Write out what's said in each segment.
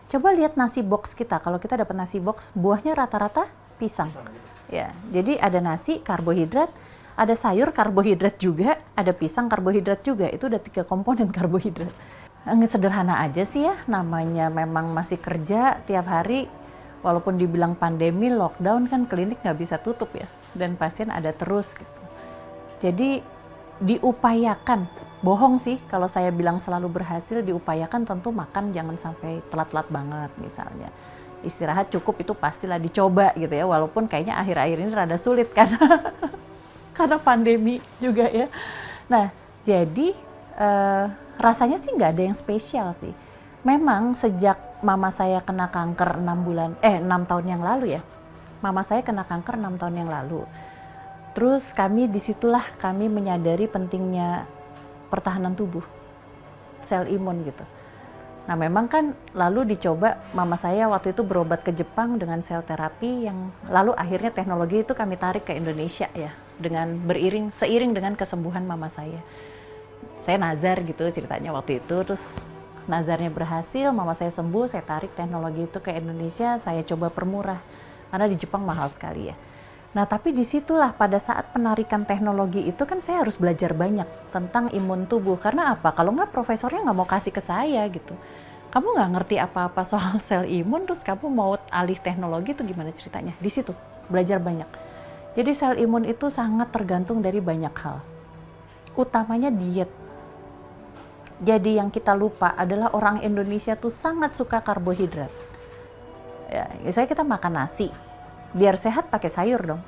Coba lihat nasi box kita. Kalau kita dapat nasi box, buahnya rata-rata pisang. Ya, jadi ada nasi, karbohidrat, ada sayur, karbohidrat juga, ada pisang, karbohidrat juga. Itu udah 3 komponen karbohidrat. Nggak sederhana aja sih ya, namanya memang masih kerja tiap hari. Walaupun dibilang pandemi, lockdown kan klinik nggak bisa tutup ya. Dan pasien ada terus gitu. Jadi diupayakan, bohong sih kalau saya bilang selalu berhasil, diupayakan tentu makan jangan sampai telat-telat banget misalnya. Istirahat cukup itu pastilah dicoba gitu ya, walaupun kayaknya akhir-akhir ini rada sulit karena karena pandemi juga ya. Nah, jadi rasanya sih nggak ada yang spesial sih. Memang sejak mama saya kena kanker 6 tahun yang lalu ya. Mama saya kena kanker 6 tahun yang lalu. Terus disitulah kami menyadari pentingnya pertahanan tubuh, sel imun gitu. Nah memang kan lalu dicoba, mama saya waktu itu berobat ke Jepang dengan sel terapi yang lalu akhirnya teknologi itu kami tarik ke Indonesia ya, dengan seiring dengan kesembuhan mama saya. Saya nazar gitu ceritanya waktu itu, terus nazarnya berhasil, mama saya sembuh, saya tarik teknologi itu ke Indonesia, saya coba permurah, karena di Jepang mahal sekali ya. Nah tapi disitulah pada saat penarikan teknologi itu kan saya harus belajar banyak tentang imun tubuh. Karena apa? Kalau nggak profesornya nggak mau kasih ke saya gitu. Kamu nggak ngerti apa-apa soal sel imun, terus kamu mau alih teknologi itu gimana ceritanya? Di situ belajar banyak. Jadi sel imun itu sangat tergantung dari banyak hal. Utamanya diet. Jadi yang kita lupa adalah orang Indonesia tuh sangat suka karbohidrat. Ya, misalnya kita makan nasi, biar sehat pakai sayur dong.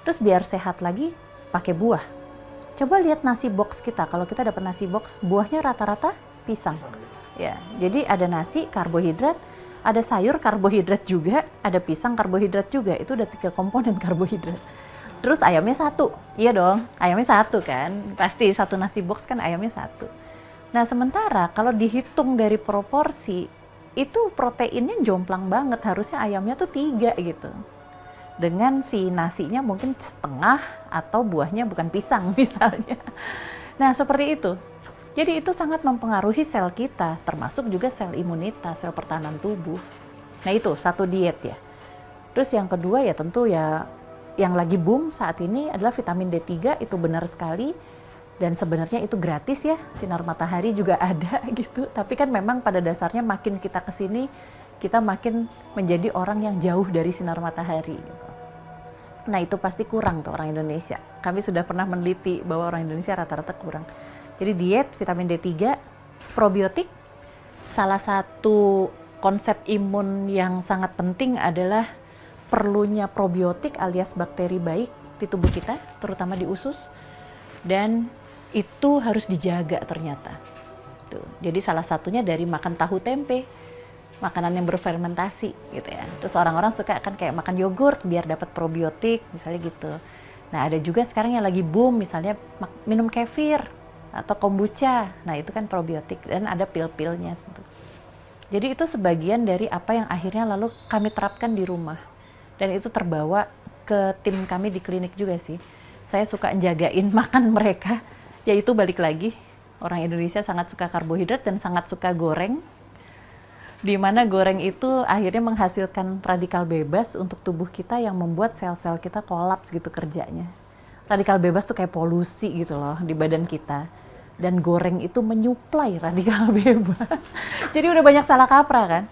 Terus biar sehat lagi pakai buah. Coba lihat nasi box kita. Kalau kita dapat nasi box, buahnya rata-rata pisang. Ya, jadi ada nasi karbohidrat, ada sayur karbohidrat juga, ada pisang karbohidrat juga. Itu udah 3 komponen karbohidrat. Terus ayamnya 1. Iya dong, ayamnya 1 kan. Pasti satu nasi box kan ayamnya 1. Nah, sementara kalau dihitung dari proporsi, itu proteinnya jomplang banget. Harusnya ayamnya tuh 3 gitu. Dengan si nasinya mungkin setengah atau buahnya bukan pisang misalnya. Nah seperti itu. Jadi itu sangat mempengaruhi sel kita, termasuk juga sel imunitas, sel pertahanan tubuh. Nah itu satu diet ya. Terus yang kedua ya tentu ya yang lagi boom saat ini adalah vitamin D3, itu benar sekali. Dan sebenarnya itu gratis ya, sinar matahari juga ada gitu. Tapi kan memang pada dasarnya makin kita kesini, kita makin menjadi orang yang jauh dari sinar matahari gitu. Nah itu pasti kurang tuh orang Indonesia. Kami sudah pernah meneliti bahwa orang Indonesia rata-rata kurang. Jadi diet, vitamin D3, probiotik. Salah satu konsep imun yang sangat penting adalah perlunya probiotik alias bakteri baik di tubuh kita, terutama di usus. Dan itu harus dijaga ternyata. Tuh. Jadi salah satunya dari makan tahu tempe, makanan yang berfermentasi gitu ya. Terus orang-orang suka kan kayak makan yogurt biar dapat probiotik misalnya gitu. Nah ada juga sekarang yang lagi boom misalnya minum kefir atau kombucha. Nah itu kan probiotik dan ada pil-pilnya. Gitu. Jadi itu sebagian dari apa yang akhirnya lalu kami terapkan di rumah. Dan itu terbawa ke tim kami di klinik juga sih. Saya suka njagain makan mereka, yaitu balik lagi orang Indonesia sangat suka karbohidrat dan sangat suka goreng. Di mana goreng itu akhirnya menghasilkan radikal bebas untuk tubuh kita yang membuat sel-sel kita kolaps gitu kerjanya. Radikal bebas tuh kayak polusi gitu loh di badan kita. Dan goreng itu menyuplai radikal bebas. Jadi udah banyak salah kaprah kan.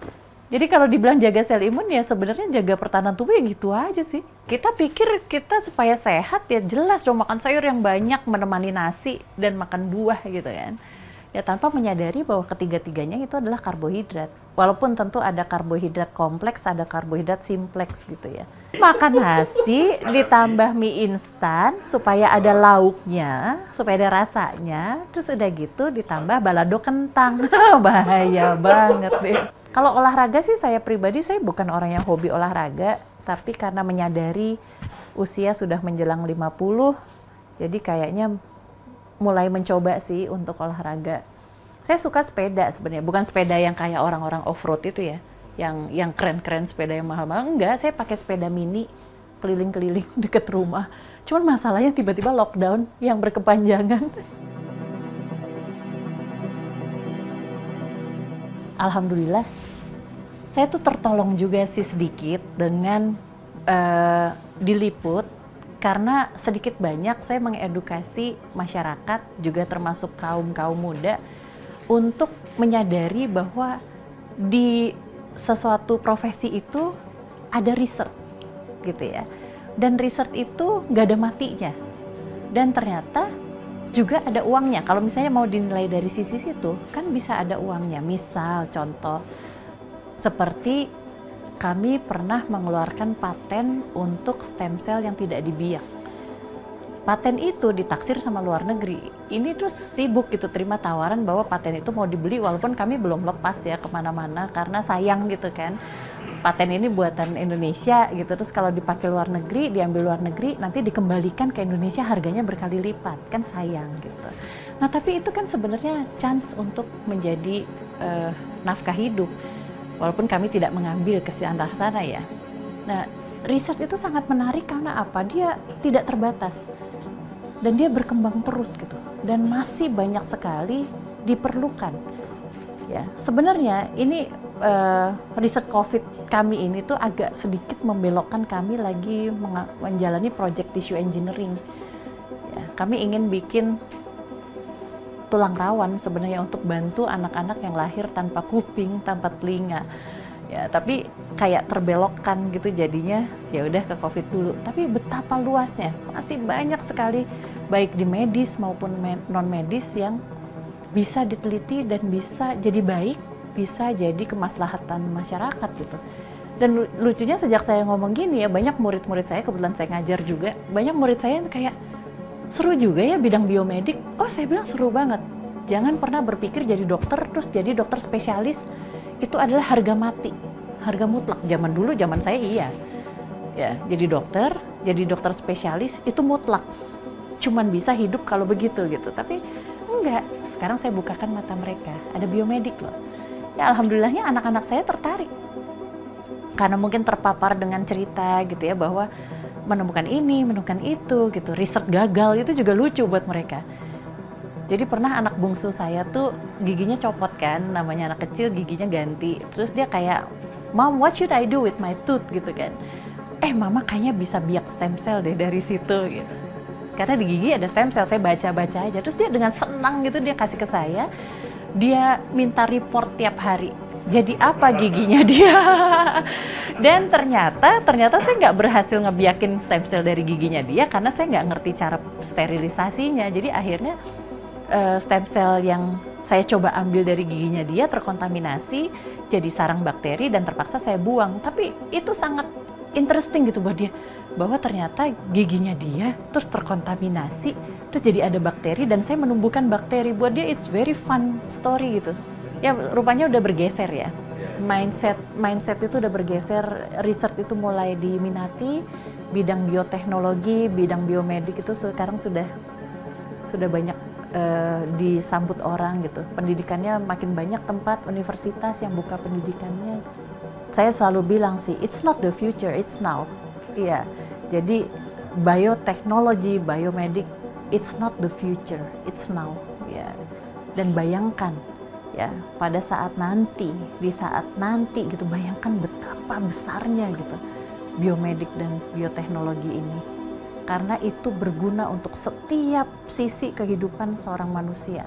Jadi kalau dibilang jaga sel imun ya sebenarnya jaga pertahanan tubuh ya gitu aja sih. Kita pikir kita supaya sehat ya jelas dong makan sayur yang banyak menemani nasi dan makan buah gitu kan. Ya tanpa menyadari bahwa ketiga-tiganya itu adalah karbohidrat. Walaupun tentu ada karbohidrat kompleks, ada karbohidrat simpleks gitu ya. Makan nasi ditambah mie instan supaya ada lauknya, supaya ada rasanya. Terus udah gitu ditambah balado kentang. Bahaya banget deh. Kalau olahraga sih saya pribadi, saya bukan orang yang hobi olahraga. Tapi karena menyadari usia sudah menjelang 50, jadi kayaknya mulai mencoba sih untuk olahraga. Saya suka sepeda sebenarnya, bukan sepeda yang kayak orang-orang off-road itu ya, yang keren-keren sepeda yang mahal-mahal. Enggak, saya pakai sepeda mini keliling-keliling deket rumah. Cuman masalahnya tiba-tiba lockdown yang berkepanjangan. Alhamdulillah, Saya tuh tertolong juga sih sedikit dengan diliput, karena sedikit banyak saya mengedukasi masyarakat, juga termasuk kaum-kaum muda, untuk menyadari bahwa di sesuatu profesi itu ada riset gitu ya. Dan riset itu nggak ada matinya. Dan ternyata juga ada uangnya. Kalau misalnya mau dinilai dari sisi situ, kan bisa ada uangnya. Misal contoh, seperti kami pernah mengeluarkan paten untuk stem cell yang tidak dibiak. Paten itu ditaksir sama luar negeri. Ini terus sibuk gitu terima tawaran bahwa paten itu mau dibeli, walaupun kami belum lepas ya kemana-mana karena sayang gitu kan. Paten ini buatan Indonesia gitu, terus kalau dipakai luar negeri, diambil luar negeri, nanti dikembalikan ke Indonesia harganya berkali lipat, kan sayang gitu. Nah tapi itu kan sebenarnya chance untuk menjadi nafkah hidup. Walaupun kami tidak mengambil ke sana ya. Nah, riset itu sangat menarik karena apa? Dia tidak terbatas. Dan dia berkembang terus gitu. Dan masih banyak sekali diperlukan. Ya, sebenarnya ini riset COVID kami ini tuh agak sedikit membelokkan kami lagi menjalani project tissue engineering. Ya, kami ingin bikin tulang rawan sebenarnya untuk bantu anak-anak yang lahir tanpa kuping, tanpa telinga. Ya, tapi kayak terbelokkan gitu jadinya, ya udah ke COVID dulu. Tapi betapa luasnya, masih banyak sekali baik di medis maupun non medis yang bisa diteliti dan bisa jadi baik, bisa jadi kemaslahatan masyarakat gitu. Dan lucunya sejak saya ngomong gini ya, banyak murid-murid saya, kebetulan saya ngajar juga, banyak murid saya yang kayak, seru juga ya bidang biomedik. Oh, saya bilang seru banget. Jangan pernah berpikir jadi dokter terus jadi dokter spesialis itu adalah harga mati, harga mutlak. Zaman dulu, zaman saya iya. Ya, jadi dokter spesialis itu mutlak. Cuman bisa hidup kalau begitu gitu. Tapi enggak. Sekarang saya bukakan mata mereka. Ada biomedik loh. Ya alhamdulillahnya anak-anak saya tertarik. Karena mungkin terpapar dengan cerita gitu ya bahwa menemukan ini, menemukan itu gitu. Riset gagal itu juga lucu buat mereka. Jadi pernah anak bungsu saya tuh giginya copot kan, namanya anak kecil giginya ganti. Terus dia kayak, "Mom, what should I do with my tooth?" gitu kan. Mama kayaknya bisa biak stem cell deh dari situ gitu. Karena di gigi ada stem cell, saya baca-baca aja. Terus dia dengan senang gitu dia kasih ke saya. Dia minta report tiap hari. Jadi apa giginya dia? Dan ternyata saya nggak berhasil ngebiakin stem cell dari giginya dia karena saya nggak ngerti cara sterilisasinya. Jadi akhirnya stem cell yang saya coba ambil dari giginya dia terkontaminasi, jadi sarang bakteri dan terpaksa saya buang. Tapi itu sangat interesting gitu buat dia, bahwa ternyata giginya dia terus terkontaminasi, terus jadi ada bakteri dan saya menumbuhkan bakteri. Buat dia it's very fun story gitu. Ya rupanya udah bergeser ya. Mindset itu udah bergeser, riset itu mulai diminati, bidang bioteknologi, bidang biomedik itu sekarang sudah banyak disambut orang gitu. Pendidikannya makin banyak tempat universitas yang buka pendidikannya. Saya selalu bilang sih, it's not the future, it's now. Iya, jadi bioteknologi, biomedik, it's not the future, it's now. Ya, dan bayangkan ya pada saat nanti, di saat nanti gitu, bayangkan betapa besarnya gitu biomedik dan bioteknologi ini. Karena itu berguna untuk setiap sisi kehidupan seorang manusia.